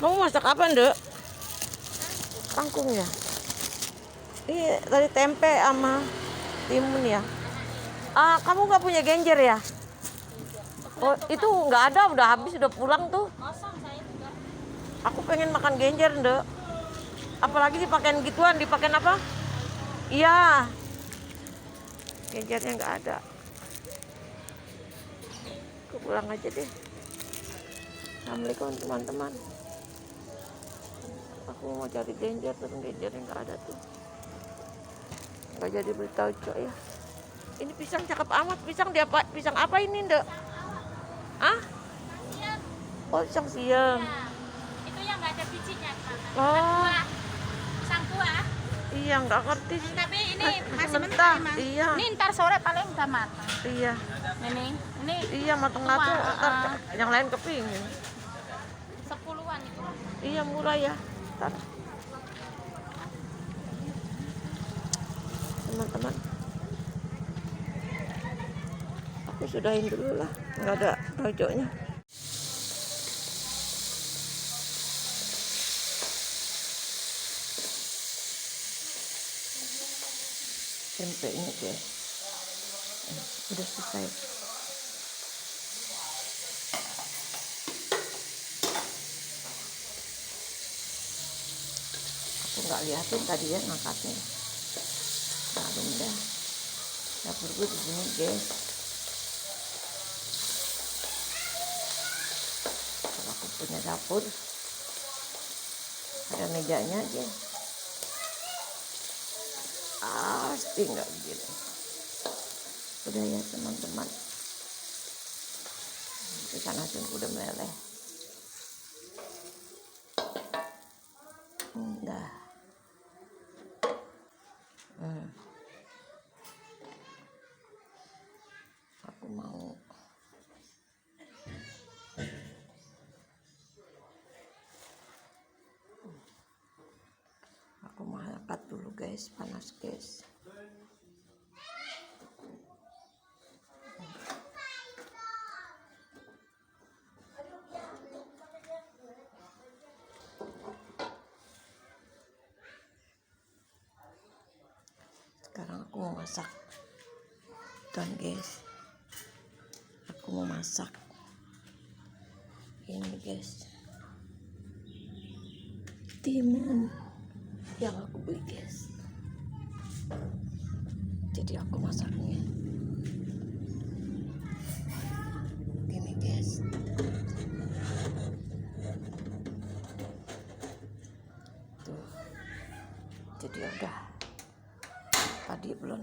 Kamu masak apa, Ndek? Kangkung ya? Ini tadi tempe sama timun ya. Kamu nggak punya genjer ya? Oh, itu nggak ada, udah habis, udah pulang tuh. Aku pengen makan genjer, Ndek. Apalagi dipakein gituan, dipakein apa? Iya. Genjernya nggak ada. Aku pulang aja deh. Assalamualaikum teman-teman. Aku mau cari genjer, tapi genjernya nggak ada tuh. Nggak jadi beritahu cok ya. Ini pisang cakep amat. Pisang apa ini, Ndek? Ah? Oh, pisang siam. Ya, itu yang nggak ada bijinya, Kak. Oh. Pisang tua. Iya, nggak ngerti. Tapi ini masih mentah. mentah. Iya. Ini ntar sore paling udah matang. Iya. Ini Iya, matang tua, tuh. Ntar yang lain kepingin. 10-an itu. Iya, murah ya. Ntar. Teman-teman. Aku sudahin dulu lah. Nggak ada rojoknya. Tempenya guys. Udah selesai. Aku nggak liatin tadi ya ngangkatnya. Nah, udah. Dapur gue di sini guys. Kalau aku punya dapur, ada mejanya aja. Pasti nggak begini. Udah ya teman-teman. Ikan asin udah meleleh. Udah. Aku mau angkat dulu guys, panas guys. Sekarang aku mau masak. Dan guys, aku mau masak. Ini guys, timun yang aku beli guys. Jadi aku masaknya gini guys. Tuh. Jadi udah tadi belum.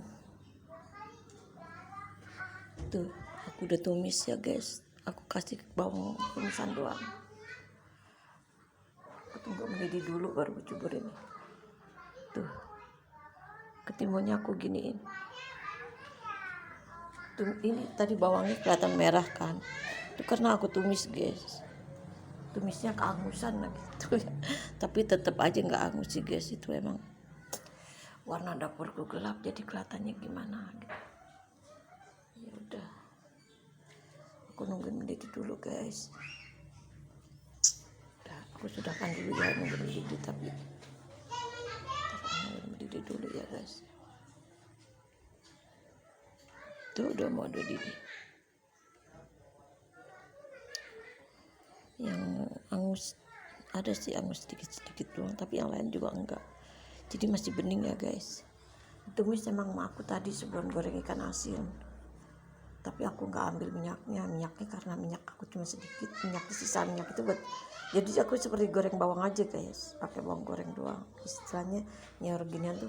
Tuh, aku udah tumis ya guys. Aku kasih bawang tumisan doang. Aku tunggu mendidih dulu baru aku cubur ini. Tuh, ketimunnya aku giniin. Tuh, ini tadi bawangnya kelihatan merah kan. Itu karena aku tumis guys. Tumisnya keangusan lah gitu ya. Tapi tetap aja nggak angus sih guys. Itu emang warna dapurku gelap jadi kelihatannya gimana gitu. Ya udah, aku nungguin mendidih dulu guys. Udah, aku sudahkan dulu ya nunggu mendidih, tapi mendidih dulu ya guys. Tuh udah mau mendidih. Yang angus ada sih, angus sedikit doang, tapi yang lain juga enggak. Jadi masih bening ya guys. Tumis emang sama aku tadi sebelum goreng ikan asin. Tapi aku nggak ambil minyaknya karena minyak aku cuma sedikit, sisa minyak itu buat, jadi aku seperti goreng bawang aja guys, pakai bawang goreng doang. Istilahnya nyor ginian tuh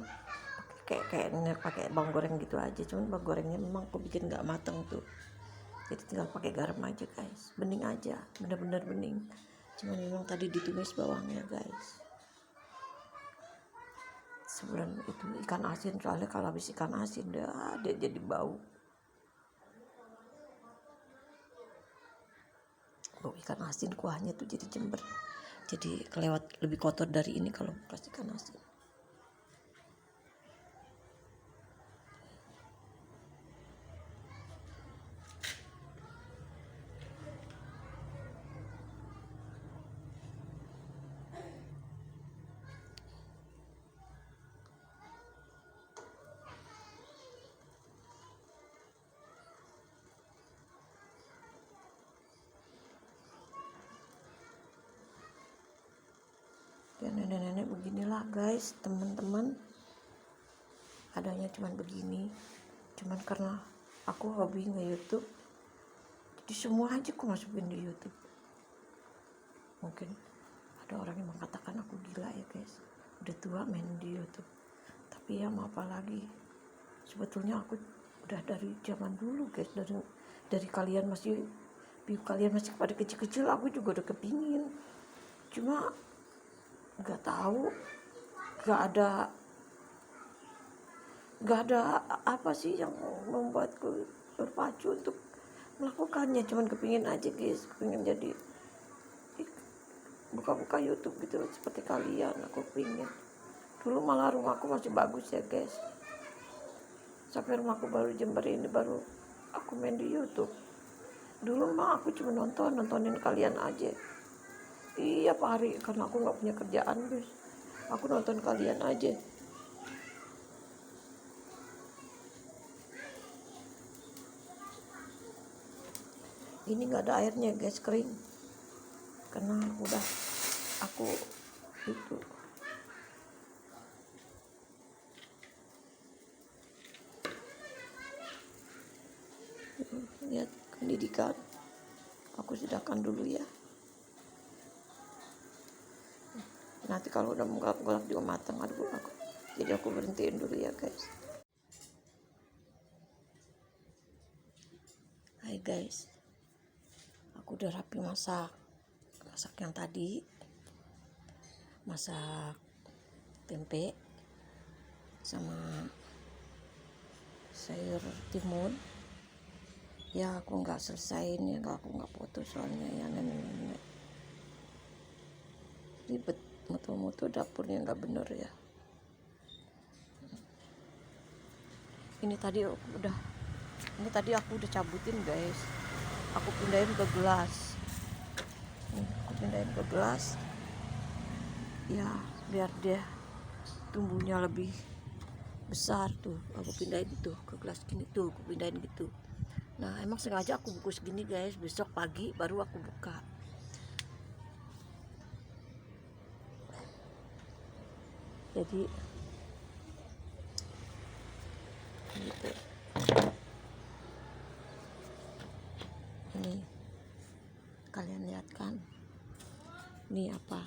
kayak pakai bawang goreng gitu aja, cuman bawang gorengnya memang aku bikin nggak mateng tuh, jadi tinggal pakai garam aja guys, bening aja, bener-bener bening. Cuman memang tadi ditumis bawangnya guys. Sebelum itu ikan asin, soalnya kalau habis ikan asin dia jadi bau ikan asin, kuahnya tuh jadi jember, jadi kelewat lebih kotor dari ini kalau pas ikan asin. Ya nenek-nenek beginilah guys, teman-teman. Adanya cuman begini. Cuman karena aku hobi nge-YouTube, jadi semua aja aku masukin di YouTube. Mungkin ada orang yang mengatakan aku gila ya guys, udah tua main di YouTube. Tapi ya mau apa lagi, sebetulnya aku udah dari zaman dulu guys, dari kalian masih view kalian masih pada kecil-kecil, aku juga udah kepingin. Cuma nggak tahu, nggak ada apa sih yang membuatku berpacu untuk melakukannya. Cuman kepingin aja guys, kepingin jadi buka-buka YouTube gitu seperti kalian. Aku pingin dulu, malah rumahku masih bagus ya guys, sampai rumahku baru Jember ini baru aku main di YouTube. Dulu mah aku cuma nontonin kalian aja tiap hari, karena aku nggak punya kerjaan guys, aku nonton kalian aja. Ini nggak ada airnya guys, kering karena udah aku itu. Lihat pendidikan aku sedangkan dulu ya, nanti kalau udah menggelap-gelap juga matang jadi aku berhentiin dulu ya guys. Hai guys, aku udah rapi masak yang tadi, masak tempe sama sayur timun. Ya aku nggak selesaiin ya, aku nggak foto soalnya ya nenek-nenek ribet, mutu-mutu dapurnya nggak bener ya. Ini tadi aku udah cabutin guys, aku pindahin ke gelas. Aku pindahin ke gelas ya, biar dia tumbuhnya lebih besar tuh. Aku pindahin gitu ke gelas gini tuh, aku pindahin gitu. Nah emang sengaja aku bungkus gini guys, besok pagi baru aku buka. Jadi gitu. Ini kalian lihat kan, ini apa,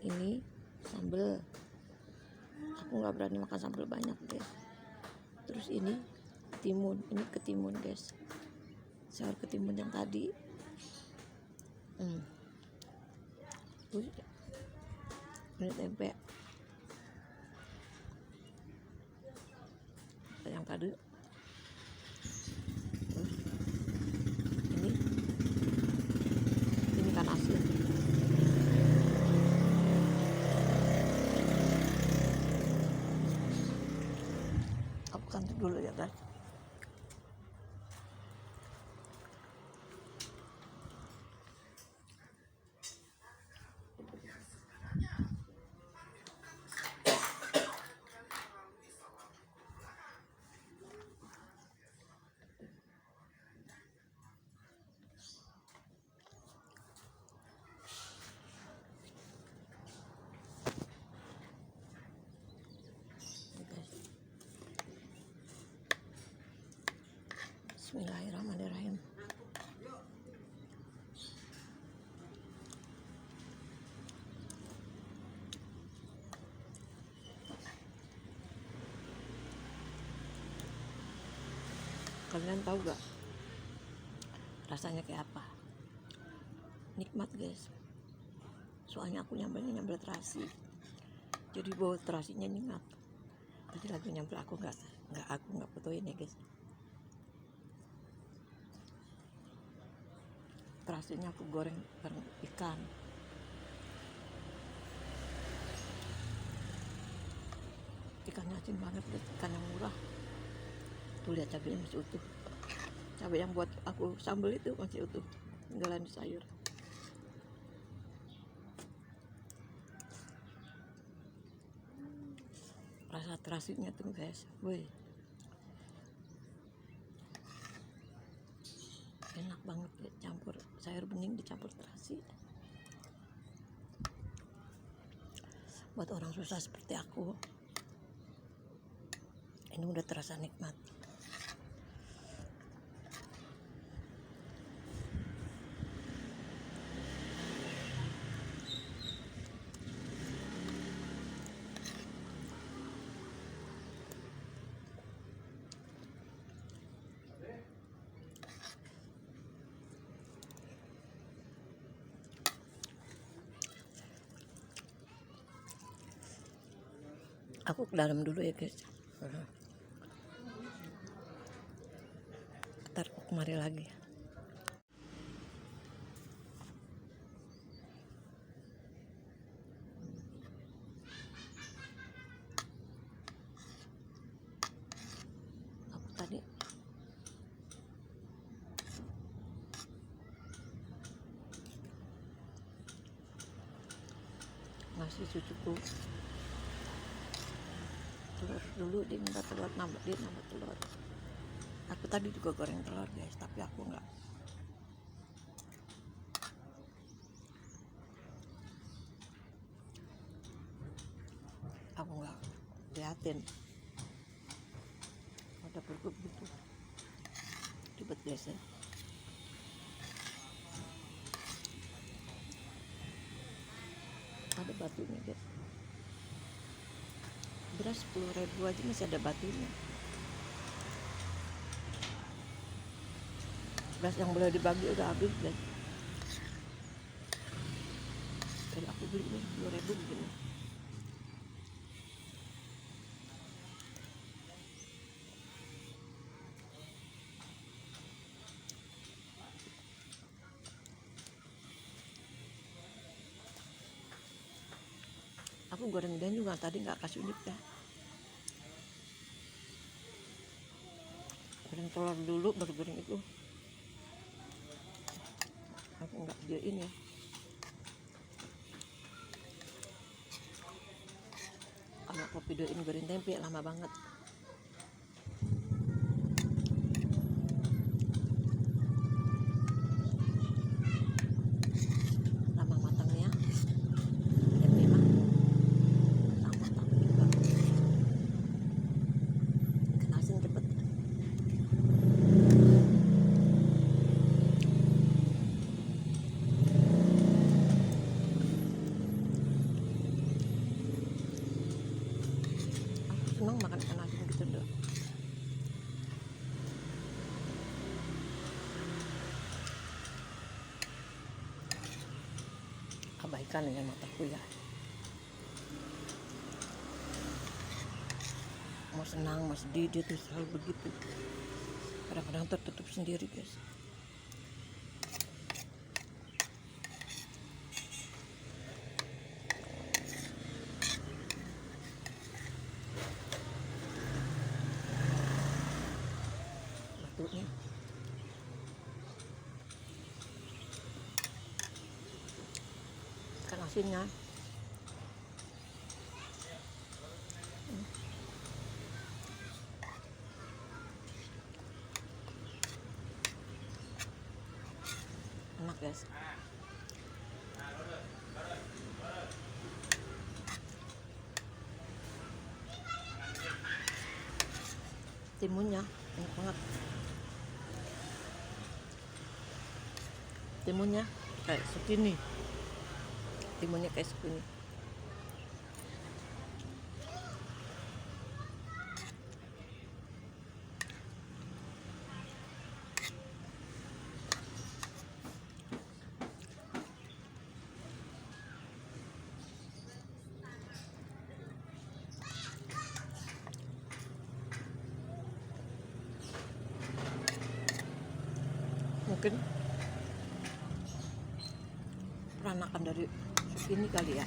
ini sambal. Aku nggak berani makan sambal banyak deh. Terus ini ketimun guys, sayur ketimun yang tadi. Ini tempe yang tadi. Ini ikan asin. Aku kantuk dulu ya guys. Bismillahirrahmanirrahim. Kalian tahu gak rasanya kayak apa? Nikmat guys. Soalnya aku nyambel terasi, jadi bau terasinya nyengat. Tadi lagi nyambel aku nggak fotoin ya guys. Terasinya aku goreng bareng ikan. Ikannya asin banget guys, ikan yang murah. Tuh lihat cabenya masih utuh. Cabai yang buat aku sambal itu masih utuh, tinggalan di sayur. Rasa terasinya tuh guys, woi, enak banget ya, campur sayur bening dicampur terasi. buat orang susah seperti aku. Ini udah terasa nikmat. Aku ke dalam dulu ya guys. Ntar aku kemari lagi. Aku tadi ngasih cucuku telur dulu, dia minta telur, nambah telur. Aku tadi juga goreng telur guys, tapi aku nggak liatin. Ada bergup gitu, ribet guys ya. Ada batunya guys. Beras 10.000 aja masih ada batunya. Beras yang boleh dibagi udah habis guys. Jadi aku beli nih 10.000 begini. Aku goreng dan juga tadi nggak kasih unik ya. Goreng telur dulu baru goreng itu. Aku nggak videoin ya. Kalau aku videoin goreng tempe lama banget. Lama matangnya. Dan memang lama matang juga. Ikan asin cepet. Senang makan ikan asin gitu dong. Abaikan dengan mataku ya. Mau senang mau sedih dia tuh selalu begitu. Kadang-kadang tertutup sendiri guys. Batunya ikan asinnya enak guys. Timunnya enak banget. Timunnya kayak segini. Timunnya kayak segini. Mungkin peranakan dari segini kali ya,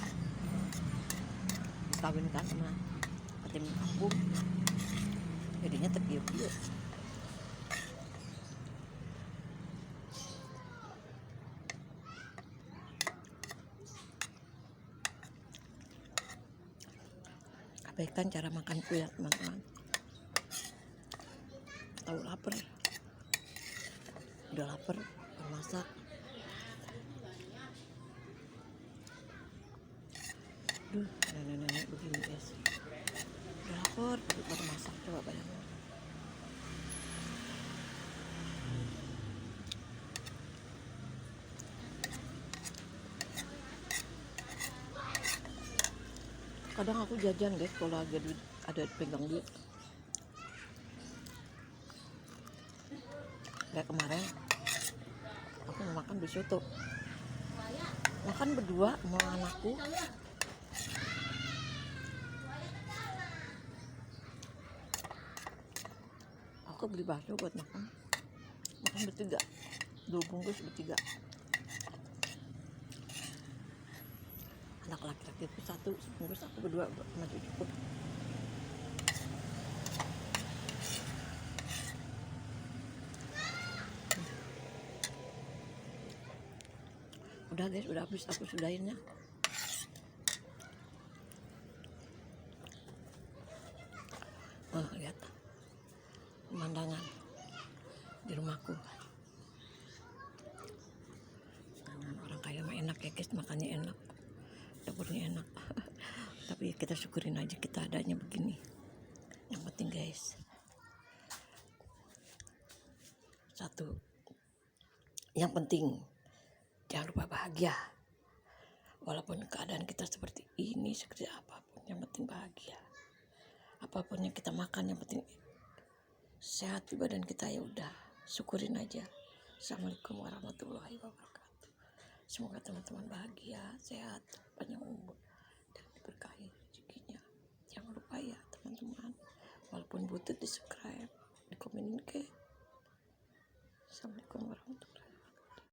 dikawinkan sama tim kampung jadinya tergiur-giur. Abaikan cara makanku ya teman-teman. Tahu lapar, udah lapar bermasak. Duh, nenek-nenek begini guys. Udah lapar, baru masak, coba bayangin. Kadang aku jajan guys kalau ada duit, ada pegang duit. Kayak kemarin aku mau makan di soto, makan berdua sama anakku. Aku beli bakso buat makan bertiga, 2 bungkus bertiga. Anak laki-laki itu 1 bungkus, aku berdua masih cukup. Udah guys, udah habis, aku sudahinnya. Oh, lihat pemandangan di rumahku. Orang kaya mah enak ya guys, makannya enak, dapurnya enak. Tapi kita syukurin aja kita adanya begini. Yang penting guys, satu, yang penting jangan lupa bahagia. Walaupun keadaan kita seperti ini, seperti apapun, yang penting bahagia. Apapun yang kita makan, yang penting sehat di badan kita, ya udah syukurin aja. Assalamualaikum warahmatullahi wabarakatuh. Semoga teman-teman bahagia, sehat, panjang umur, dan diberkahi rezekinya. Jangan lupa ya teman-teman, walaupun butuh di subscribe, di komenin ke. Assalamualaikum warahmatullahi wabarakatuh.